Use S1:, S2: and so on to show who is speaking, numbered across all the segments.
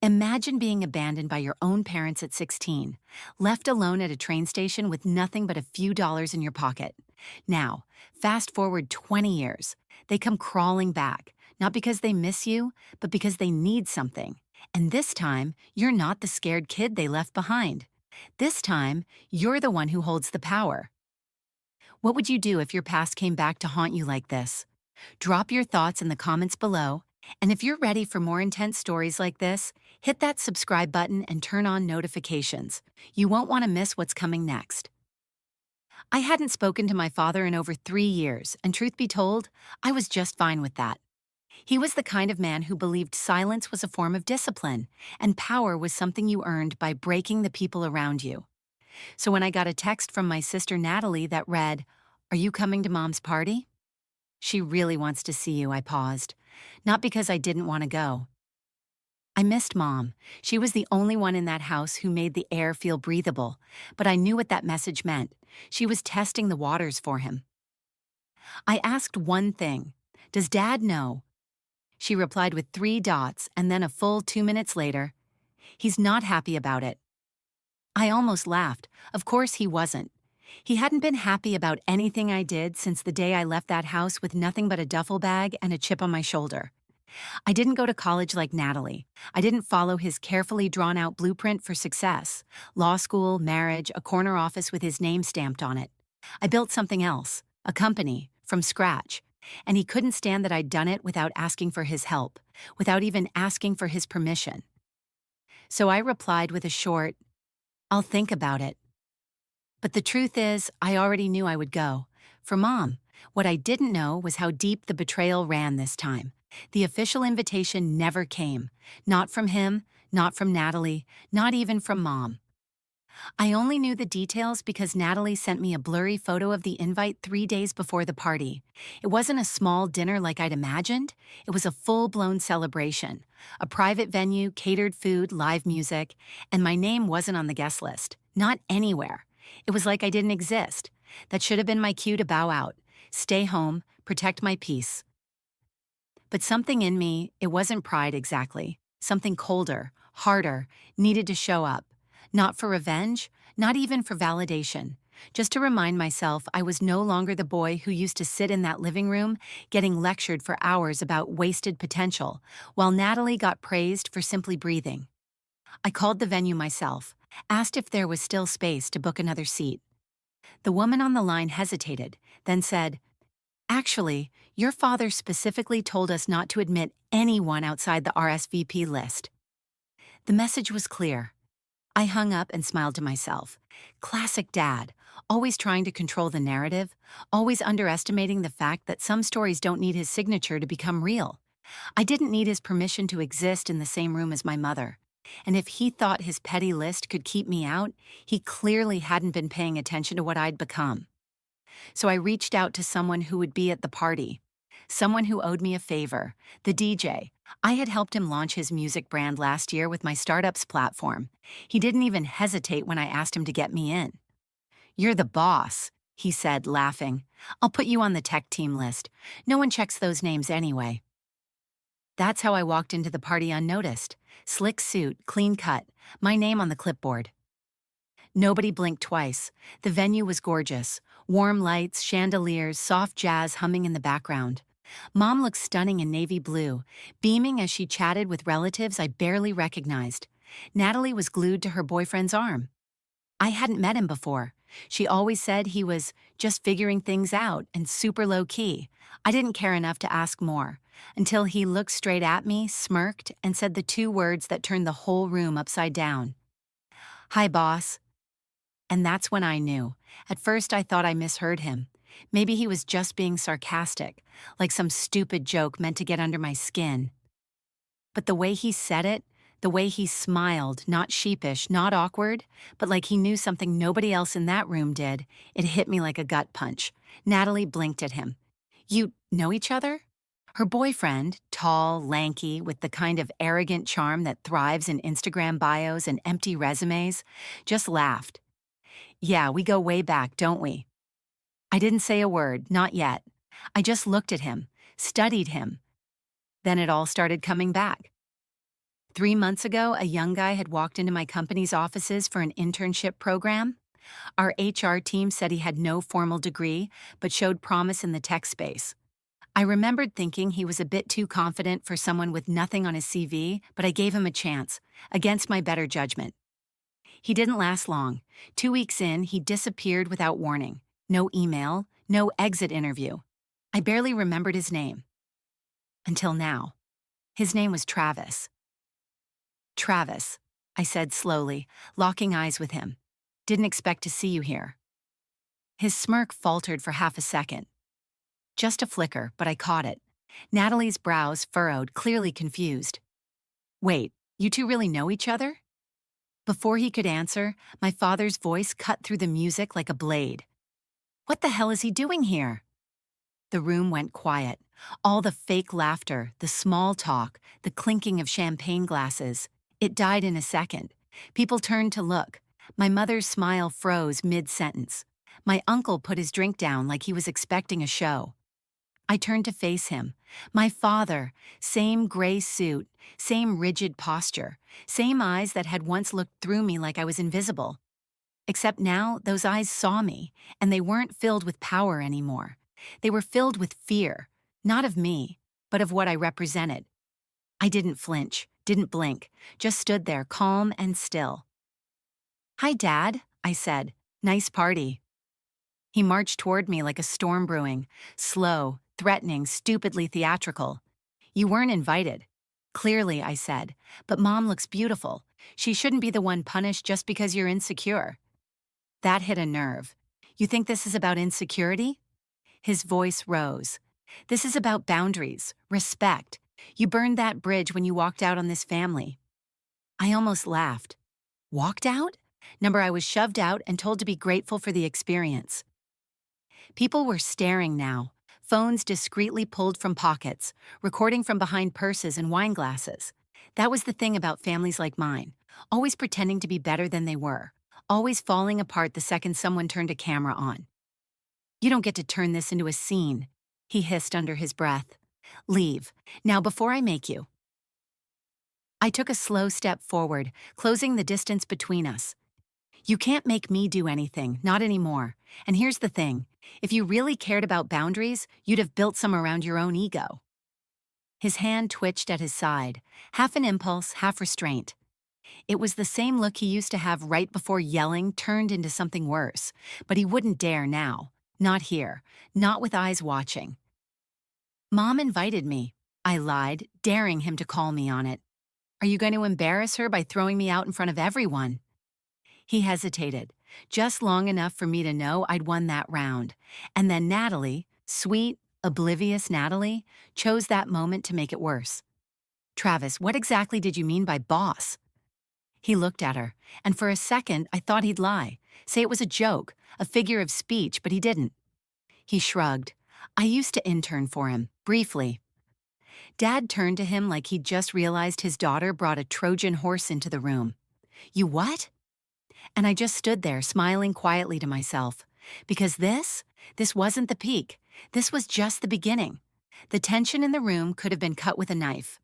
S1: Imagine being abandoned by your own parents at 16, left alone at a train station with nothing but a few dollars in your pocket. Now, fast forward 20 years. They come crawling back, not because they miss you, but because they need something. And this time, you're not the scared kid they left behind. This time, you're the one who holds the power. What would you do if your past came back to haunt you like this? Drop your thoughts in the comments below, and if you're ready for more intense stories like this, hit that subscribe button and turn on notifications. You won't want to miss what's coming next. I hadn't spoken to my father in over 3 years, and truth be told, I was just fine with that. He was the kind of man who believed silence was a form of discipline, and power was something you earned by breaking the people around you. So when I got a text from my sister Natalie that read, "Are you coming to Mom's party?" "She really wants to see you," I paused. Not because I didn't want to go. I missed Mom. She was the only one in that house who made the air feel breathable, but I knew what that message meant. She was testing the waters for him. I asked one thing: "Does Dad know?" She replied with 3 dots, and then a full 2 minutes later, "He's not happy about it." I almost laughed. Of course he wasn't. He hadn't been happy about anything I did since the day I left that house with nothing but a duffel bag and a chip on my shoulder. I didn't go to college like Natalie. I didn't follow his carefully drawn-out blueprint for success: law school, marriage, a corner office with his name stamped on it. I built something else, a company, from scratch, and he couldn't stand that I'd done it without asking for his help, without even asking for his permission. So I replied with a short, "I'll think about it." But the truth is, I already knew I would go. For Mom. What I didn't know was how deep the betrayal ran this time. The official invitation never came. Not from him, not from Natalie, not even from Mom. I only knew the details because Natalie sent me a blurry photo of the invite 3 days before the party. It wasn't a small dinner like I'd imagined. It was a full-blown celebration. A private venue, catered food, live music, and my name wasn't on the guest list. Not anywhere. It was like I didn't exist. That should have been my cue to bow out, stay home, protect my peace. But something in me, it wasn't pride exactly, something colder, harder, needed to show up. Not for revenge, not even for validation. Just to remind myself I was no longer the boy who used to sit in that living room getting lectured for hours about wasted potential, while Natalie got praised for simply breathing. I called the venue myself, asked if there was still space to book another seat. The woman on the line hesitated, then said, "Actually, your father specifically told us not to admit anyone outside the RSVP list." The message was clear. I hung up and smiled to myself. Classic Dad, always trying to control the narrative, always underestimating the fact that some stories don't need his signature to become real. I didn't need his permission to exist in the same room as my mother. And if he thought his petty list could keep me out, he clearly hadn't been paying attention to what I'd become. So I reached out to someone who would be at the party. Someone who owed me a favor, the DJ. I had helped him launch his music brand last year with my startup's platform. He didn't even hesitate when I asked him to get me in. "You're the boss," he said, laughing. "I'll put you on the tech team list. No one checks those names anyway." That's how I walked into the party unnoticed. Slick suit, clean cut, my name on the clipboard. Nobody blinked twice. The venue was gorgeous. Warm lights, chandeliers, soft jazz humming in the background. Mom looked stunning in navy blue, beaming as she chatted with relatives I barely recognized. Natalie was glued to her boyfriend's arm. I hadn't met him before. She always said he was just figuring things out and super low-key. I didn't care enough to ask more, until he looked straight at me, smirked, and said the 2 words that turned the whole room upside down. "Hi, boss." And that's when I knew. At first I thought I misheard him. Maybe he was just being sarcastic, like some stupid joke meant to get under my skin. But the way he said it, the way he smiled, not sheepish, not awkward, but like he knew something nobody else in that room did, it hit me like a gut punch. Natalie blinked at him. "You know each other?" Her boyfriend, tall, lanky, with the kind of arrogant charm that thrives in Instagram bios and empty resumes, just laughed. "Yeah, we go way back, don't we?" I didn't say a word, not yet. I just looked at him, studied him. Then it all started coming back. 3 months ago, a young guy had walked into my company's offices for an internship program. Our HR team said he had no formal degree, but showed promise in the tech space. I remembered thinking he was a bit too confident for someone with nothing on his CV, but I gave him a chance, against my better judgment. He didn't last long. 2 weeks in, he disappeared without warning. No email, no exit interview. I barely remembered his name. Until now. His name was Travis. Travis, I said slowly, locking eyes with him. Didn't expect to see you here. His smirk faltered for half a second. Just a flicker, but I caught it. Natalie's brows furrowed, clearly confused. Wait, you two really know each other? Before he could answer, my father's voice cut through the music like a blade. What the hell is he doing here? The room went quiet. All the fake laughter, the small talk, the clinking of champagne glasses. It died in a second. People turned to look. My mother's smile froze mid-sentence. My uncle put his drink down like he was expecting a show. I turned to face him. My father, same gray suit, same rigid posture, same eyes that had once looked through me like I was invisible. Except now, those eyes saw me, and they weren't filled with power anymore. They were filled with fear, not of me, but of what I represented. I didn't flinch, didn't blink, just stood there calm and still. Hi, Dad, I said. Nice party. He marched toward me like a storm brewing, slow, threatening, stupidly theatrical. You weren't invited. Clearly, I said, but Mom looks beautiful. She shouldn't be the one punished just because you're insecure. That hit a nerve. You think this is about insecurity? His voice rose. This is about boundaries, respect. You burned that bridge when you walked out on this family. I almost laughed. Walked out? Number I was shoved out and told to be grateful for the experience. People were staring now, phones discreetly pulled from pockets, recording from behind purses and wine glasses. That was the thing about families like mine, always pretending to be better than they were, always falling apart the second someone turned a camera on. You don't get to turn this into a scene, he hissed under his breath. Leave, now before I make you. I took a slow step forward, closing the distance between us. You can't make me do anything, not anymore. And here's the thing, if you really cared about boundaries, you'd have built some around your own ego. His hand twitched at his side, half an impulse, half restraint. It was the same look he used to have right before yelling turned into something worse, but he wouldn't dare now. Not here, not with eyes watching. Mom invited me, I lied, daring him to call me on it. Are you going to embarrass her by throwing me out in front of everyone? He hesitated, just long enough for me to know I'd won that round. And then Natalie, sweet, oblivious Natalie, chose that moment to make it worse. Travis, what exactly did you mean by boss? He looked at her, and for a second I thought he'd lie, say it was a joke, a figure of speech, but he didn't. He shrugged. I used to intern for him, briefly. Dad turned to him like he'd just realized his daughter brought a Trojan horse into the room. You what? And I just stood there smiling quietly to myself. Because this wasn't the peak. This was just the beginning. The tension in the room could have been cut with a knife.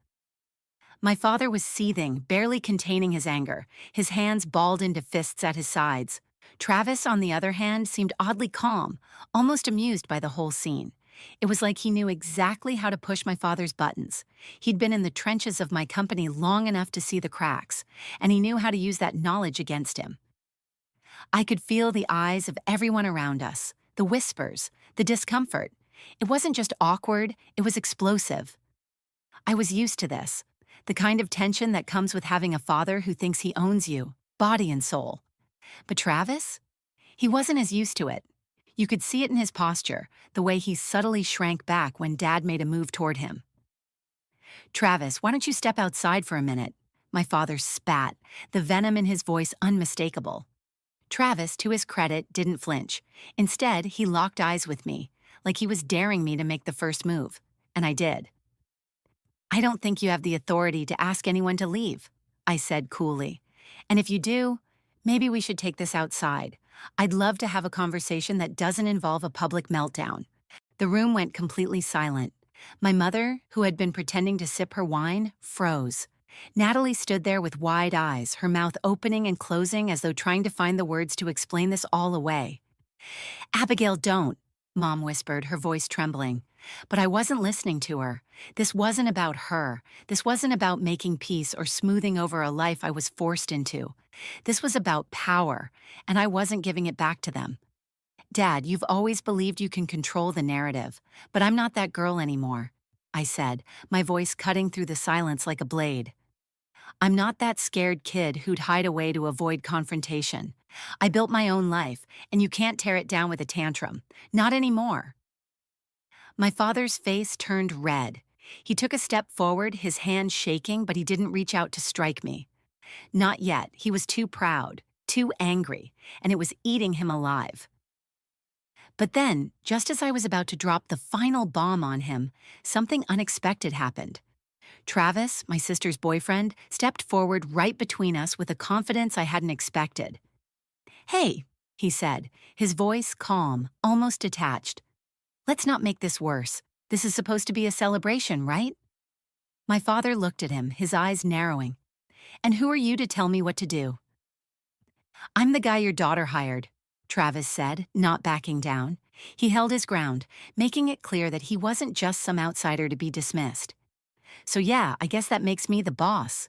S1: My father was seething, barely containing his anger, his hands balled into fists at his sides. Travis, on the other hand, seemed oddly calm, almost amused by the whole scene. It was like he knew exactly how to push my father's buttons. He'd been in the trenches of my company long enough to see the cracks, and he knew how to use that knowledge against him. I could feel the eyes of everyone around us, the whispers, the discomfort. It wasn't just awkward, it was explosive. I was used to this, the kind of tension that comes with having a father who thinks he owns you, body and soul. But Travis? He wasn't as used to it. You could see it in his posture, the way he subtly shrank back when Dad made a move toward him. Travis, why don't you step outside for a minute? My father spat, the venom in his voice unmistakable. Travis, to his credit, didn't flinch. Instead, he locked eyes with me, like he was daring me to make the first move. And I did. I don't think you have the authority to ask anyone to leave, I said coolly. And if you do, maybe we should take this outside. I'd love to have a conversation that doesn't involve a public meltdown. The room went completely silent. My mother, who had been pretending to sip her wine, froze. Natalie stood there with wide eyes, her mouth opening and closing as though trying to find the words to explain this all away. Abigail, don't, Mom whispered, her voice trembling. But I wasn't listening to her. This wasn't about her. This wasn't about making peace or smoothing over a life I was forced into. This was about power, and I wasn't giving it back to them. Dad, you've always believed you can control the narrative, but I'm not that girl anymore, I said, my voice cutting through the silence like a blade. I'm not that scared kid who'd hide away to avoid confrontation. I built my own life, and you can't tear it down with a tantrum. Not anymore. My father's face turned red. He took a step forward, his hand shaking, but he didn't reach out to strike me. Not yet. He was too proud, too angry, and it was eating him alive. But then, just as I was about to drop the final bomb on him, something unexpected happened. Travis, my sister's boyfriend, stepped forward right between us with a confidence I hadn't expected. "Hey," he said, his voice calm, almost detached. "Let's not make this worse. This is supposed to be a celebration, right?" My father looked at him, his eyes narrowing. "And who are you to tell me what to do?" "I'm the guy your daughter hired," Travis said, not backing down. He held his ground, making it clear that he wasn't just some outsider to be dismissed. "So yeah, I guess that makes me the boss."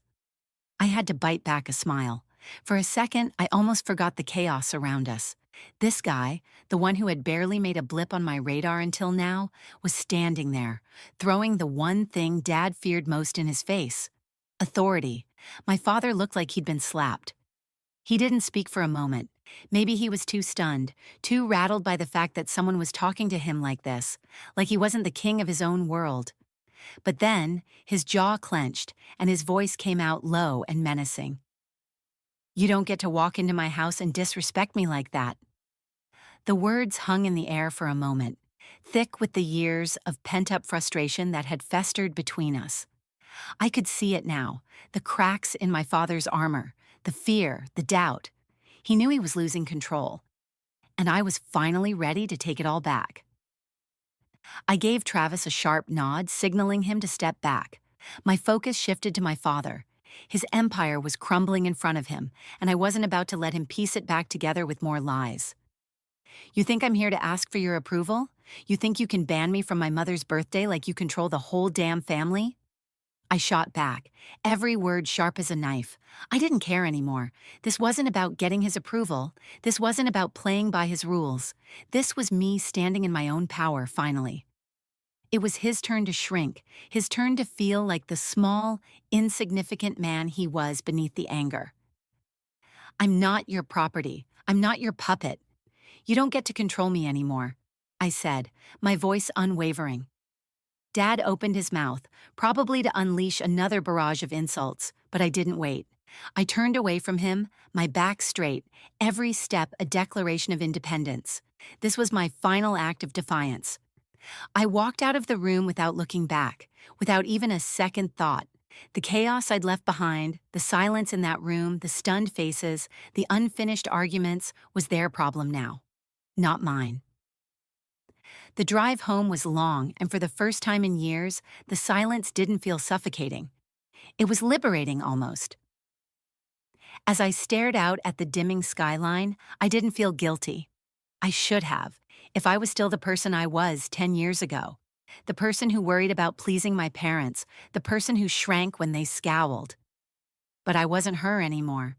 S1: I had to bite back a smile. For a second, I almost forgot the chaos around us. This guy, the one who had barely made a blip on my radar until now, was standing there, throwing the one thing Dad feared most in his face: authority. My father looked like he'd been slapped. He didn't speak for a moment. Maybe he was too stunned, too rattled by the fact that someone was talking to him like this, like he wasn't the king of his own world. But then, his jaw clenched, and his voice came out low and menacing. "You don't get to walk into my house and disrespect me like that." The words hung in the air for a moment, thick with the years of pent-up frustration that had festered between us. I could see it now, the cracks in my father's armor, the fear, the doubt. He knew he was losing control, and I was finally ready to take it all back. I gave Travis a sharp nod, signaling him to step back. My focus shifted to my father. His empire was crumbling in front of him, and I wasn't about to let him piece it back together with more lies. "You think I'm here to ask for your approval? You think you can ban me from my mother's birthday like you control the whole damn family?" I shot back, every word sharp as a knife. I didn't care anymore. This wasn't about getting his approval. This wasn't about playing by his rules. This was me standing in my own power, finally. It was his turn to shrink, his turn to feel like the small, insignificant man he was beneath the anger. "I'm not your property. I'm not your puppet. You don't get to control me anymore," I said, my voice unwavering. Dad opened his mouth, probably to unleash another barrage of insults, but I didn't wait. I turned away from him, my back straight, every step a declaration of independence. This was my final act of defiance. I walked out of the room without looking back, without even a second thought. The chaos I'd left behind, the silence in that room, the stunned faces, the unfinished arguments, was their problem now, not mine. The drive home was long, and for the first time in years, the silence didn't feel suffocating. It was liberating almost. As I stared out at the dimming skyline, I didn't feel guilty. I should have, if I was still the person I was 10 years ago. The person who worried about pleasing my parents, the person who shrank when they scowled. But I wasn't her anymore.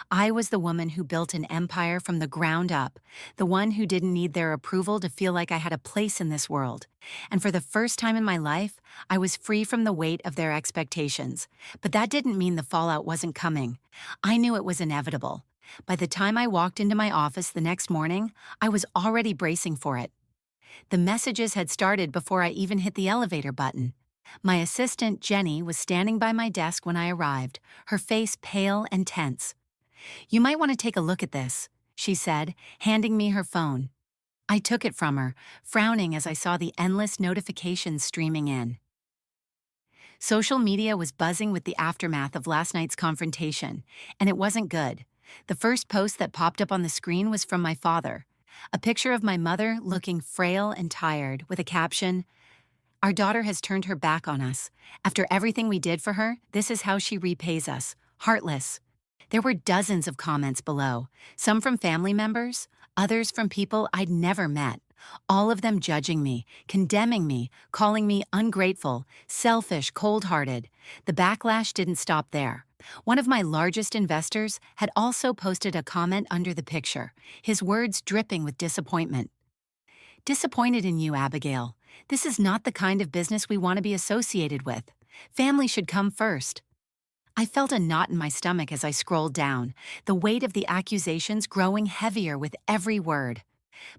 S1: I was the woman who built an empire from the ground up, the one who didn't need their approval to feel like I had a place in this world. And for the first time in my life, I was free from the weight of their expectations. But that didn't mean the fallout wasn't coming. I knew it was inevitable. By the time I walked into my office the next morning, I was already bracing for it. The messages had started before I even hit the elevator button. My assistant, Jenny, was standing by my desk when I arrived, her face pale and tense. "You might want to take a look at this," she said, handing me her phone. I took it from her, frowning as I saw the endless notifications streaming in. Social media was buzzing with the aftermath of last night's confrontation, and it wasn't good. The first post that popped up on the screen was from my father, a picture of my mother looking frail and tired with a caption, Our daughter has turned her back on us. After everything we did for her, this is how she repays us. Heartless. There were dozens of comments below, some from family members, others from people I'd never met. All of them judging me, condemning me, calling me ungrateful, selfish, cold-hearted. The backlash didn't stop there. One of my largest investors had also posted a comment under the picture, his words dripping with disappointment. "Disappointed in you, Abigail. This is not the kind of business we want to be associated with. Family should come first." I felt a knot in my stomach as I scrolled down, the weight of the accusations growing heavier with every word.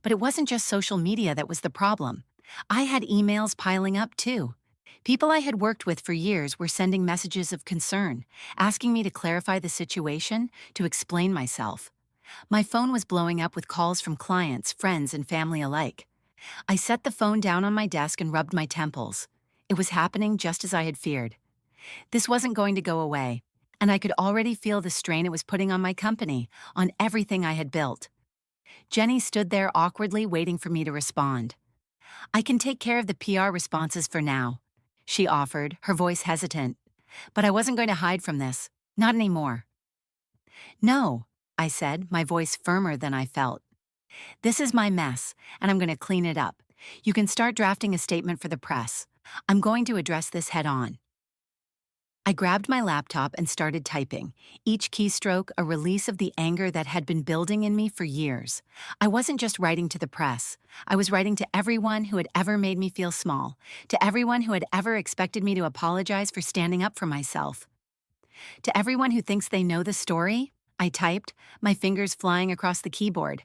S1: But it wasn't just social media that was the problem. I had emails piling up too. People I had worked with for years were sending messages of concern, asking me to clarify the situation, to explain myself. My phone was blowing up with calls from clients, friends, and family alike. I set the phone down on my desk and rubbed my temples. It was happening just as I had feared. This wasn't going to go away, and I could already feel the strain it was putting on my company, on everything I had built. Jenny stood there awkwardly waiting for me to respond. "I can take care of the PR responses for now," she offered, her voice hesitant. But I wasn't going to hide from this. Not anymore. "No," I said, my voice firmer than I felt. "This is my mess, and I'm going to clean it up. You can start drafting a statement for the press. I'm going to address this head on." I grabbed my laptop and started typing, each keystroke a release of the anger that had been building in me for years. I wasn't just writing to the press. I was writing to everyone who had ever made me feel small, to everyone who had ever expected me to apologize for standing up for myself. "To everyone who thinks they know the story," I typed, my fingers flying across the keyboard.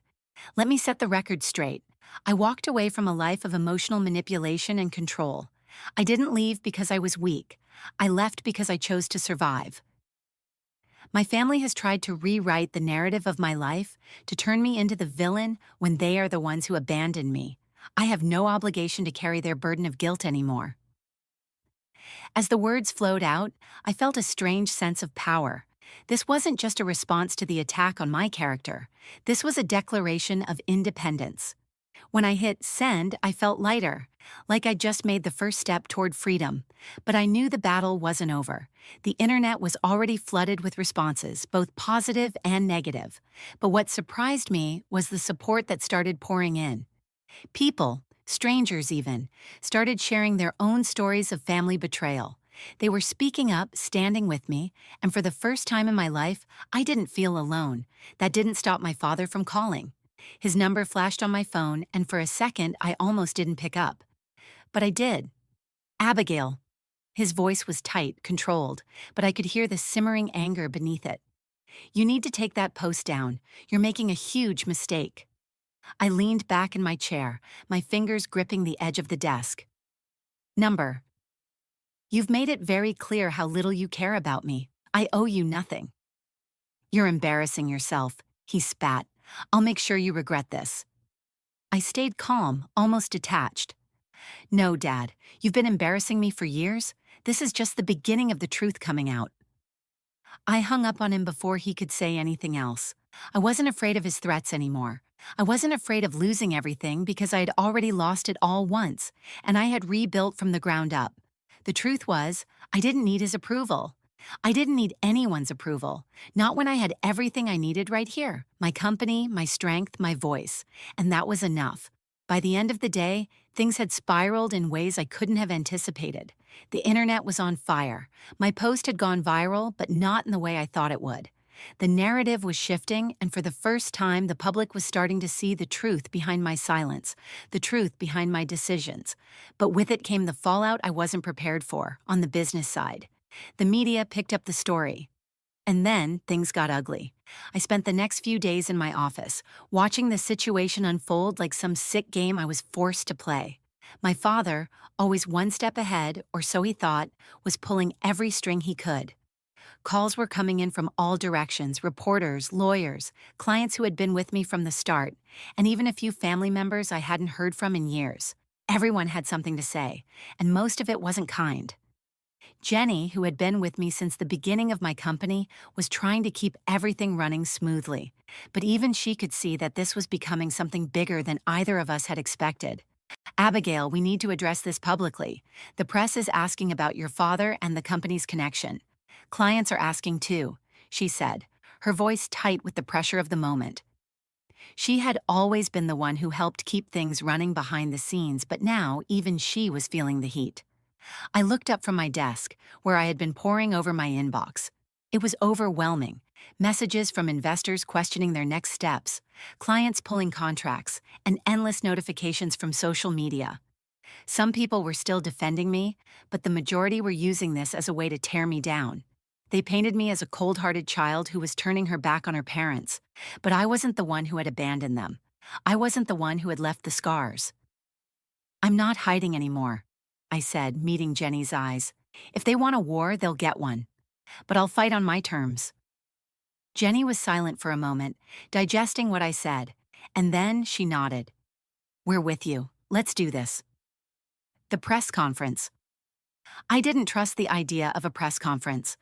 S1: "Let me set the record straight. I walked away from a life of emotional manipulation and control. I didn't leave because I was weak. I left because I chose to survive. My family has tried to rewrite the narrative of my life, to turn me into the villain when they are the ones who abandoned me. I have no obligation to carry their burden of guilt anymore." As the words flowed out, I felt a strange sense of power. This wasn't just a response to the attack on my character. This was a declaration of independence. When I hit send, I felt lighter, like I'd just made the first step toward freedom. But I knew the battle wasn't over. The internet was already flooded with responses, both positive and negative. But what surprised me was the support that started pouring in. People, strangers even, started sharing their own stories of family betrayal. They were speaking up, standing with me, and for the first time in my life, I didn't feel alone. That didn't stop my father from calling. His number flashed on my phone, and for a second, I almost didn't pick up. But I did. "Abigail." His voice was tight, controlled, but I could hear the simmering anger beneath it. "You need to take that post down. You're making a huge mistake." I leaned back in my chair, my fingers gripping the edge of the desk. "Number. You've made it very clear how little you care about me. I owe you nothing." "You're embarrassing yourself," he spat. "I'll make sure you regret this." I stayed calm, almost detached. "No, Dad, you've been embarrassing me for years. This is just the beginning of the truth coming out." I hung up on him before he could say anything else. I wasn't afraid of his threats anymore. I wasn't afraid of losing everything because I had already lost it all once, and I had rebuilt from the ground up. The truth was, I didn't need his approval. I didn't need anyone's approval, not when I had everything I needed right here, my company, my strength, my voice, and that was enough. By the end of the day, things had spiraled in ways I couldn't have anticipated. The internet was on fire. My post had gone viral, but not in the way I thought it would. The narrative was shifting, and for the first time, the public was starting to see the truth behind my silence, the truth behind my decisions. But with it came the fallout I wasn't prepared for, on the business side. The media picked up the story. And then things got ugly. I spent the next few days in my office, watching the situation unfold like some sick game I was forced to play. My father, always one step ahead, or so he thought, was pulling every string he could. Calls were coming in from all directions, reporters, lawyers, clients who had been with me from the start, and even a few family members I hadn't heard from in years. Everyone had something to say, and most of it wasn't kind. Jenny, who had been with me since the beginning of my company, was trying to keep everything running smoothly. But even she could see that this was becoming something bigger than either of us had expected. Abigail, we need to address this publicly. The press is asking about your father and the company's connection. Clients are asking too, she said, her voice tight with the pressure of the moment. She had always been the one who helped keep things running behind the scenes, but now even she was feeling the heat. I looked up from my desk, where I had been poring over my inbox. It was overwhelming. Messages from investors questioning their next steps, clients pulling contracts, and endless notifications from social media. Some people were still defending me, but the majority were using this as a way to tear me down. They painted me as a cold-hearted child who was turning her back on her parents, but I wasn't the one who had abandoned them. I wasn't the one who had left the scars. I'm not hiding anymore, I said, meeting Jenny's eyes. If they want a war, they'll get one. But I'll fight on my terms. Jenny was silent for a moment, digesting what I said, and then she nodded. We're with you. Let's do this. The press conference. I didn't trust the idea of a press conference.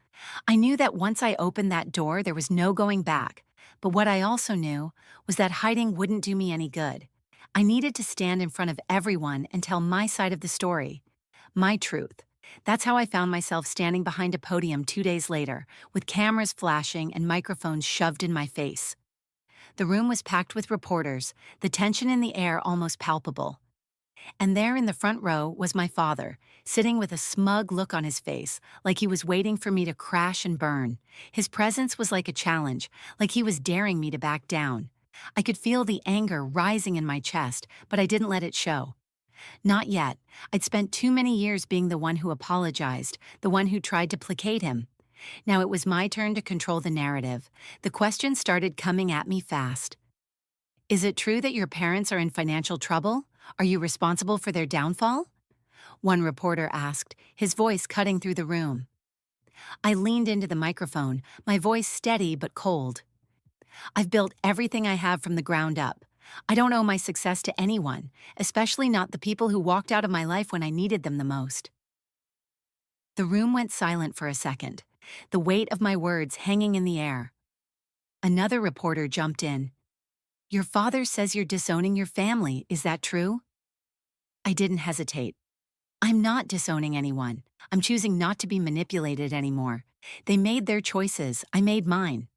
S1: I knew that once I opened that door, there was no going back. But what I also knew was that hiding wouldn't do me any good. I needed to stand in front of everyone and tell my side of the story. My truth. That's how I found myself standing behind a podium 2 days later, with cameras flashing and microphones shoved in my face. The room was packed with reporters, the tension in the air almost palpable. And there in the front row was my father, sitting with a smug look on his face, like he was waiting for me to crash and burn. His presence was like a challenge, like he was daring me to back down. I could feel the anger rising in my chest, but I didn't let it show. Not yet. I'd spent too many years being the one who apologized, the one who tried to placate him. Now it was my turn to control the narrative. The questions started coming at me fast. Is it true that your parents are in financial trouble? Are you responsible for their downfall? One reporter asked, his voice cutting through the room. I leaned into the microphone, my voice steady but cold. I've built everything I have from the ground up. I don't owe my success to anyone, especially not the people who walked out of my life when I needed them the most. The room went silent for a second, the weight of my words hanging in the air. Another reporter jumped in. Your father says you're disowning your family, is that true? I didn't hesitate. I'm not disowning anyone. I'm choosing not to be manipulated anymore. They made their choices, I made mine.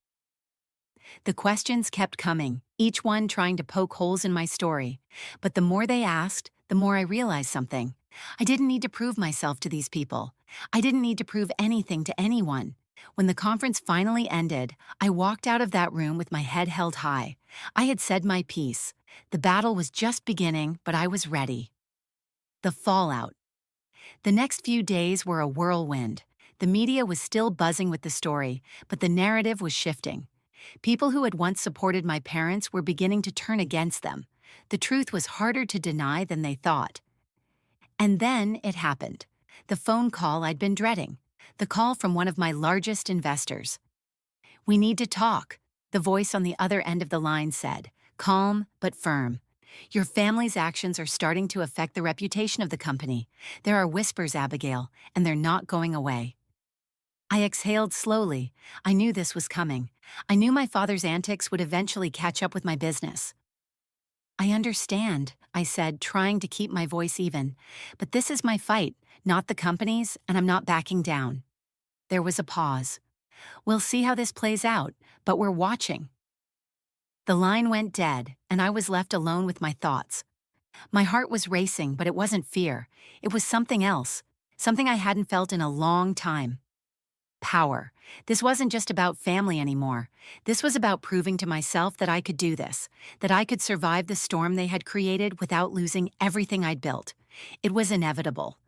S1: The questions kept coming, each one trying to poke holes in my story. But the more they asked, the more I realized something. I didn't need to prove myself to these people. I didn't need to prove anything to anyone. When the conference finally ended, I walked out of that room with my head held high. I had said my piece. The battle was just beginning, but I was ready. The fallout. The next few days were a whirlwind. The media was still buzzing with the story, but the narrative was shifting. People who had once supported my parents were beginning to turn against them. The truth was harder to deny than they thought. And then it happened. The phone call I'd been dreading. The call from one of my largest investors. We need to talk, the voice on the other end of the line said, calm but firm. Your family's actions are starting to affect the reputation of the company. There are whispers, Abigail, and they're not going away. I exhaled slowly. I knew this was coming. I knew my father's antics would eventually catch up with my business. I understand, I said, trying to keep my voice even. But this is my fight, not the company's, and I'm not backing down. There was a pause. We'll see how this plays out, but we're watching. The line went dead, and I was left alone with my thoughts. My heart was racing, but it wasn't fear. It was something else, something I hadn't felt in a long time. Power. This wasn't just about family anymore. This was about proving to myself that I could do this, that I could survive the storm they had created without losing everything I'd built. It was inevitable.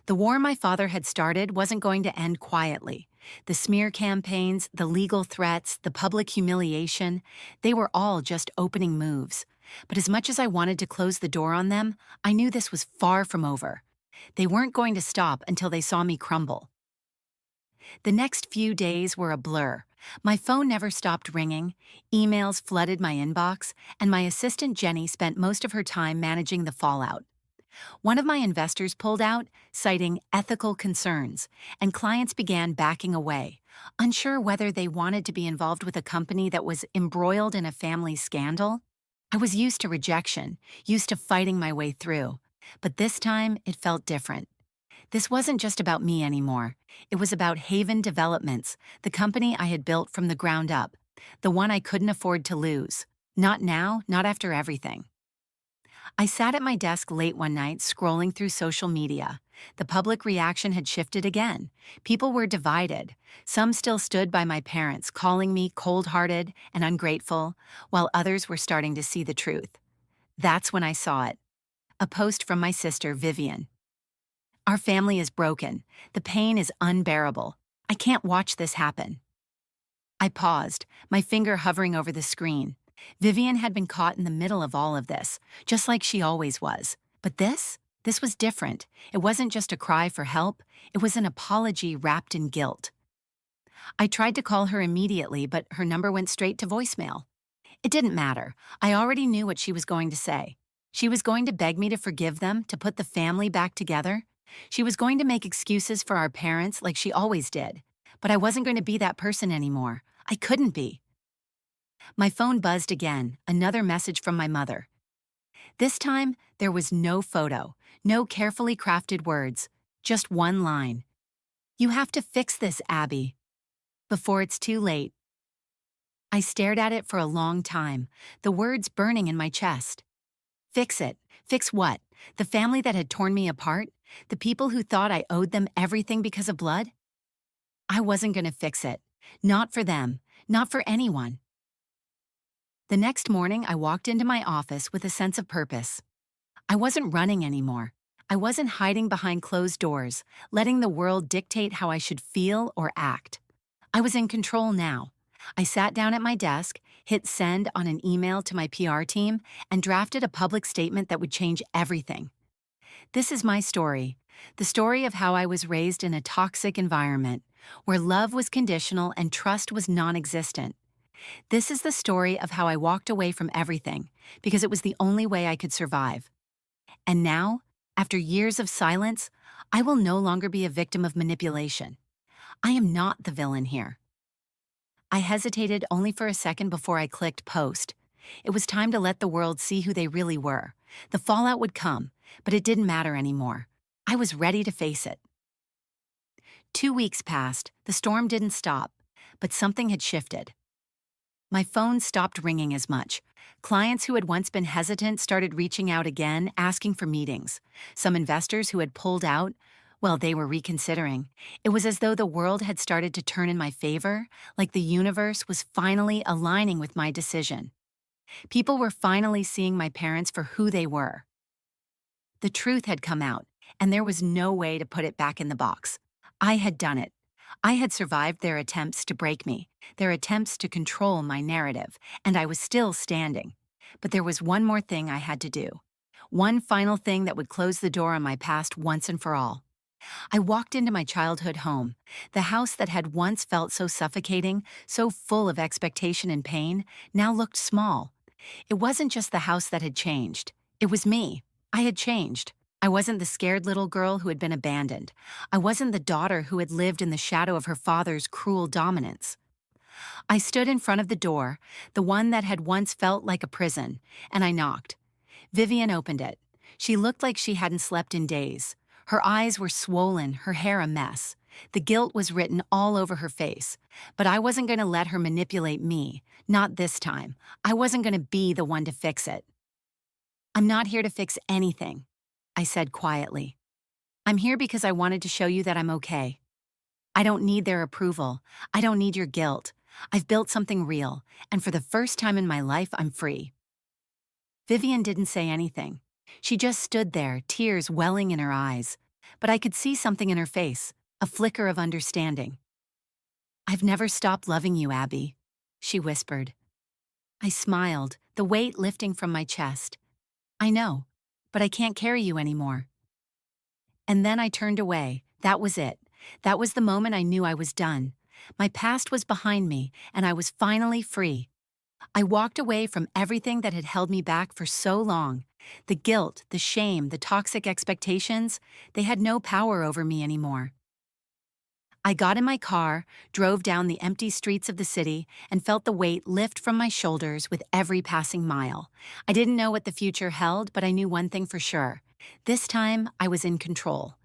S1: The war my father had started wasn't going to end quietly. The smear campaigns, the legal threats, the public humiliation, they were all just opening moves. But as much as I wanted to close the door on them, I knew this was far from over. They weren't going to stop until they saw me crumble. The next few days were a blur. My phone never stopped ringing, emails flooded my inbox, and my assistant Jenny spent most of her time managing the fallout. One of my investors pulled out, citing ethical concerns, and clients began backing away, unsure whether they wanted to be involved with a company that was embroiled in a family scandal. I was used to rejection, used to fighting my way through. But this time, it felt different. This wasn't just about me anymore. It was about Haven Developments, the company I had built from the ground up, the one I couldn't afford to lose. Not now, not after everything. I sat at my desk late one night scrolling through social media. The public reaction had shifted again. People were divided. Some still stood by my parents, calling me cold-hearted and ungrateful, while others were starting to see the truth. That's when I saw it. A post from my sister, Vivian. "Our family is broken. The pain is unbearable. I can't watch this happen." I paused, my finger hovering over the screen. Vivian had been caught in the middle of all of this, just like she always was. But this was different. It wasn't just a cry for help, it was an apology wrapped in guilt. I tried to call her immediately, but her number went straight to voicemail. It didn't matter. I already knew what she was going to say. She was going to beg me to forgive them, to put the family back together. She was going to make excuses for our parents like she always did. But I wasn't going to be that person anymore. I couldn't be. My phone buzzed again, another message from my mother. This time, there was no photo, no carefully crafted words, just one line. "You have to fix this, Abby, before it's too late." I stared at it for a long time, the words burning in my chest. Fix it. Fix what? The family that had torn me apart? The people who thought I owed them everything because of blood? I wasn't going to fix it. Not for them. Not for anyone. The next morning, I walked into my office with a sense of purpose. I wasn't running anymore. I wasn't hiding behind closed doors, letting the world dictate how I should feel or act. I was in control now. I sat down at my desk, hit send on an email to my PR team, and drafted a public statement that would change everything. This is my story, the story of how I was raised in a toxic environment, where love was conditional and trust was non-existent. This is the story of how I walked away from everything, because it was the only way I could survive. And now, after years of silence, I will no longer be a victim of manipulation. I am not the villain here. I hesitated only for a second before I clicked post. It was time to let the world see who they really were. The fallout would come, but it didn't matter anymore. I was ready to face it. 2 weeks passed, the storm didn't stop, but something had shifted. My phone stopped ringing as much. Clients who had once been hesitant started reaching out again, asking for meetings. Some investors who had pulled out, well, they were reconsidering. It was as though the world had started to turn in my favor, like the universe was finally aligning with my decision. People were finally seeing my parents for who they were. The truth had come out, and there was no way to put it back in the box. I had done it. I had survived their attempts to break me, their attempts to control my narrative, and I was still standing. But there was one more thing I had to do. One final thing that would close the door on my past once and for all. I walked into my childhood home. The house that had once felt so suffocating, so full of expectation and pain, now looked small. It wasn't just the house that had changed. It was me. I had changed. I wasn't the scared little girl who had been abandoned. I wasn't the daughter who had lived in the shadow of her father's cruel dominance. I stood in front of the door, the one that had once felt like a prison, and I knocked. Vivian opened it. She looked like she hadn't slept in days. Her eyes were swollen, her hair a mess. The guilt was written all over her face. But I wasn't going to let her manipulate me. Not this time. I wasn't going to be the one to fix it. "I'm not here to fix anything," I said quietly. "I'm here because I wanted to show you that I'm okay. I don't need their approval. I don't need your guilt. I've built something real, and for the first time in my life, I'm free." Vivian didn't say anything. She just stood there, tears welling in her eyes. But I could see something in her face, a flicker of understanding. "I've never stopped loving you, Abby," she whispered. I smiled, the weight lifting from my chest. "I know, but I can't carry you anymore." And then I turned away. That was it. That was the moment I knew I was done. My past was behind me, and I was finally free. I walked away from everything that had held me back for so long. The guilt, the shame, the toxic expectations, they had no power over me anymore. I got in my car, drove down the empty streets of the city, and felt the weight lift from my shoulders with every passing mile. I didn't know what the future held, but I knew one thing for sure. This time, I was in control.